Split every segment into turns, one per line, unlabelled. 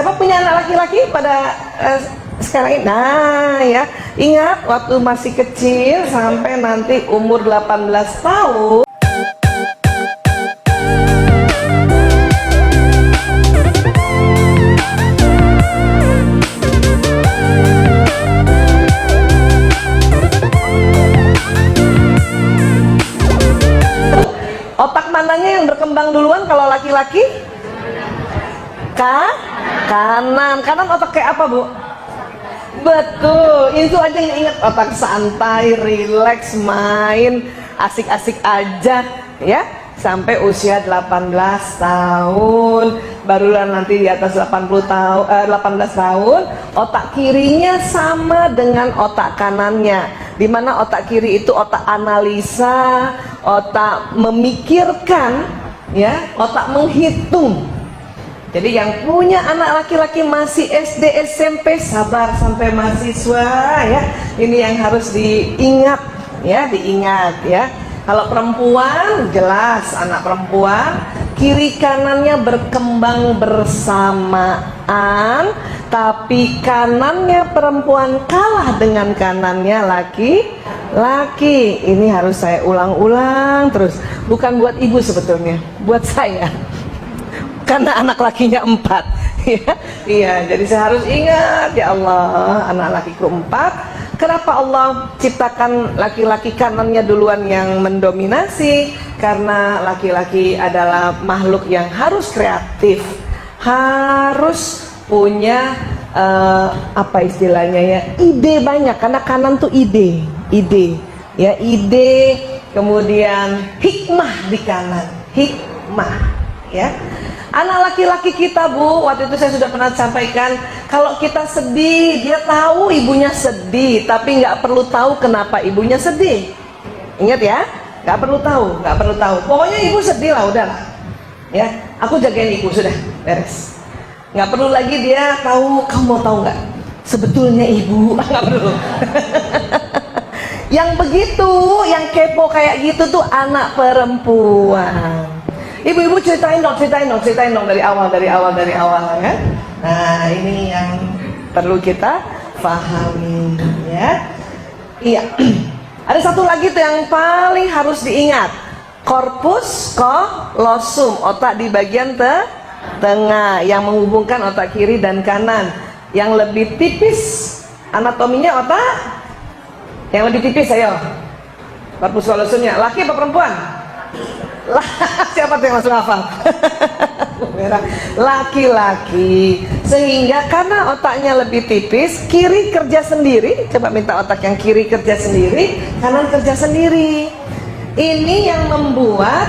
Siapa punya anak laki-laki pada sekarang ini? Nah ya, ingat waktu masih kecil sampai nanti umur 18 tahun. Otak mananya yang berkembang duluan kalau laki-laki? Kanan. Kanan otak kayak apa, Bu? Betul, itu aja yang ingat, otak santai, rileks, main, asik-asik aja ya, sampai usia 18 tahun. Barulah nanti di atas 18 tahun, otak kirinya sama dengan otak kanannya. Dimana otak kiri itu otak analisa, otak memikirkan, ya, otak menghitung. Jadi yang punya anak laki-laki masih SD, SMP, sabar sampai mahasiswa ya. Ini yang harus diingat ya, Kalau perempuan jelas anak perempuan kiri kanannya berkembang bersamaan, tapi kanannya perempuan kalah dengan kanannya laki-laki. Ini harus saya ulang-ulang terus. Bukan buat ibu sebetulnya, buat saya. Karena anak lakinya 4 ya. Iya, jadi saya harus ingat, ya Allah, anak lakiku 4. Kenapa Allah ciptakan laki-laki kanannya duluan yang mendominasi? Karena laki-laki adalah makhluk yang harus kreatif, harus punya apa istilahnya ya, ide banyak. Karena kanan tuh ide ya, ide, kemudian hikmah di kanan, hikmah ya. Anak laki-laki kita, Bu, waktu itu saya sudah pernah sampaikan, kalau kita sedih, dia tahu ibunya sedih, tapi nggak perlu tahu kenapa ibunya sedih. Ingat ya, nggak perlu tahu. Pokoknya ibu sedih lah, udah, ya, aku jagain ibu, sudah, beres. Nggak perlu lagi dia tahu, kamu mau tahu nggak? Sebetulnya ibu, nggak perlu. Yang begitu, yang kepo kayak gitu tuh anak perempuan. Ibu-ibu ceritain dong dari awal ya. Nah, ini yang perlu kita pahami ya. Iya. Ada satu lagi tuh yang paling harus diingat. Corpus callosum, otak di bagian tengah yang menghubungkan otak kiri dan kanan. Yang lebih tipis anatominya otak yang lebih tipis, ayo. Corpus callosumnya laki apa perempuan? Siapa tuh yang langsung hafal? Laki-laki. Sehingga karena otaknya lebih tipis, kiri kerja sendiri. Coba minta otak yang kiri kerja sendiri, kanan kerja sendiri. Ini yang membuat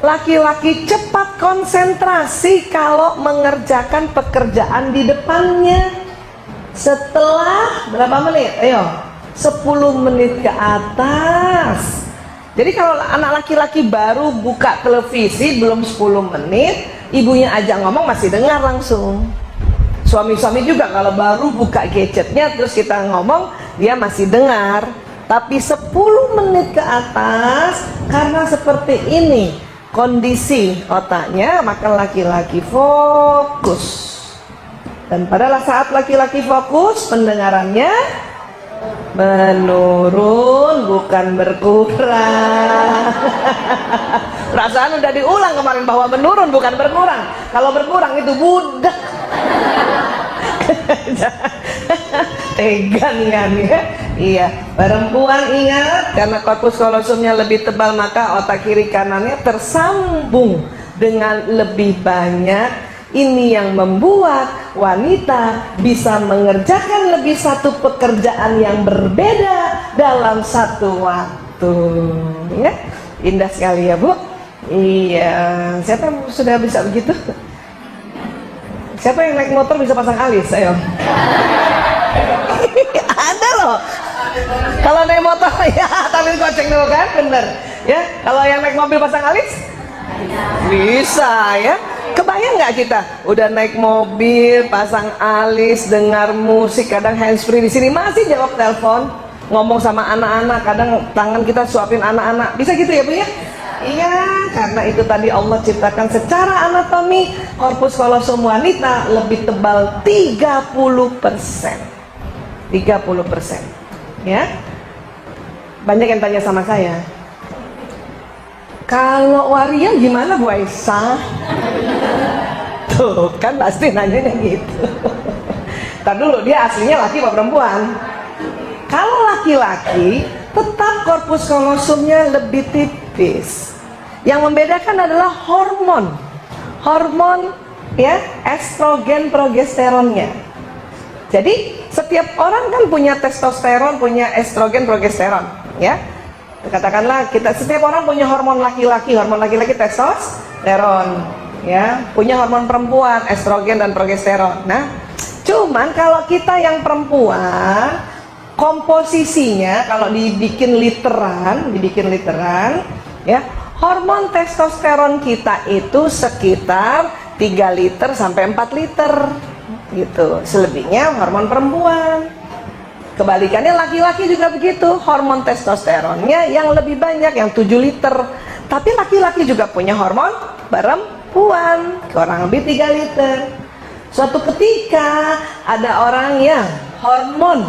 laki-laki cepat konsentrasi kalau mengerjakan pekerjaan di depannya. Setelah berapa menit? Ayo, 10 menit ke atas. Jadi kalau anak laki-laki baru buka televisi belum 10 menit, ibunya ajak ngomong masih dengar langsung. Suami-suami juga kalau baru buka gadgetnya terus kita ngomong, dia masih dengar. Tapi 10 menit ke atas, karena seperti ini kondisi otaknya, maka laki-laki fokus. Dan pada saat laki-laki fokus, pendengarannya menurun, bukan berkurang. Perasaan udah diulang kemarin bahwa menurun bukan berkurang. Kalau berkurang itu budak. Tegan kan ya. Iya, perempuan ingat, karena corpus callosumnya lebih tebal, maka otak kiri kanannya tersambung dengan lebih banyak. Ini yang membuat wanita bisa mengerjakan lebih satu pekerjaan yang berbeda dalam satu waktu ya. Indah sekali ya, Bu. Iya, siapa yang sudah bisa begitu? Siapa yang naik motor bisa pasang alis? Ayo. Ada loh. Kalau naik motor ya, tapi goceng dulu kan, bener ya. Kalau yang naik mobil pasang alis bisa ya. Kebayang nggak kita udah naik mobil, pasang alis, dengar musik, kadang handsfree di sini masih jawab telepon, ngomong sama anak-anak, kadang tangan kita suapin anak-anak, bisa gitu ya, Bu ya? Iya, karena itu tadi Allah ciptakan secara anatomi korpus kolosum wanita lebih tebal 30%. 30%. Ya. Banyak yang tanya sama saya, kalau waria gimana Bu Aisyah? Tuh kan pasti nanyanya gitu. Ntar dulu, dia aslinya laki apa perempuan? Kalau laki-laki tetap korpus kolosumnya lebih tipis. Yang membedakan adalah hormon ya, estrogen progesteronnya. Jadi setiap orang kan punya testosteron, punya estrogen progesteron, ya. Katakanlah setiap orang punya hormon laki-laki testosteron, ya, punya hormon perempuan estrogen dan progesteron. Nah, cuman kalau kita yang perempuan, komposisinya kalau dibikin literan, ya, hormon testosteron kita itu sekitar 3 liter sampai 4 liter gitu. Selebihnya hormon perempuan. Kebalikannya laki-laki juga begitu, hormon testosteronnya yang lebih banyak, yang 7 liter. Tapi laki-laki juga punya hormon perempuan, kurang lebih 3 liter. Suatu ketika ada orang yang hormon,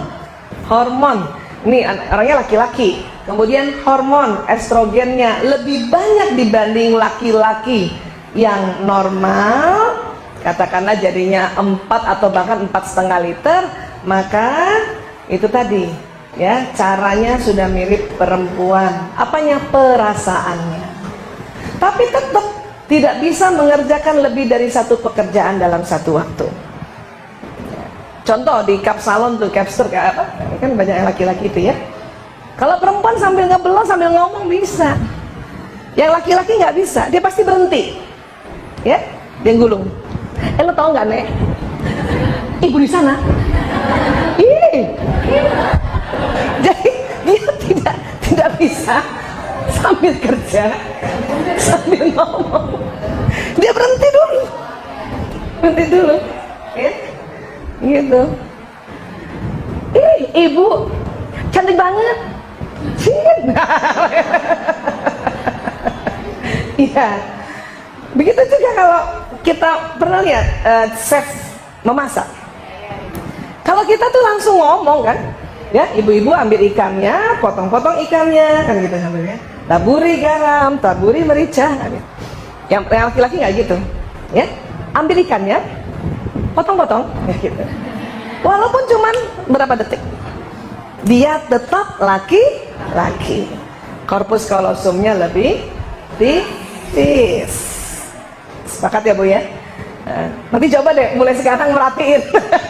ini orangnya laki-laki, kemudian hormon estrogennya lebih banyak dibanding laki-laki yang normal, katakanlah jadinya 4 atau bahkan 4,5 liter, maka itu tadi ya, caranya sudah mirip perempuan. Apanya? Perasaannya. Tapi tetap tidak bisa mengerjakan lebih dari satu pekerjaan dalam satu waktu. Contoh di salon tuh, capster kayak apa? Kan banyak yang laki-laki itu ya. Kalau perempuan sambil ngebelot sambil ngomong bisa. Yang laki-laki nggak bisa, dia pasti berhenti. Ya, dia gulung. Lo tau nggak, Nek? Ibu di sana. Jadi dia tidak bisa sambil kerja sambil ngomong, dia berhenti dulu ya gitu. Ibu cantik banget. Iya, begitu juga kalau kita pernah lihat chef memasak. Kalau kita tuh langsung ngomong kan, ya, ibu-ibu ambil ikannya, potong-potong ikannya, kan gitu ambilnya. Taburi garam, taburi merica. Yang laki-laki nggak gitu, ya. Ambil ikannya, potong-potong, ya gitu. Walaupun cuman berapa detik, dia tetap laki-laki. Korpus kolosumnya lebih tipis. Sepakat ya Bu ya? Nanti coba deh mulai sekarang merhatiin.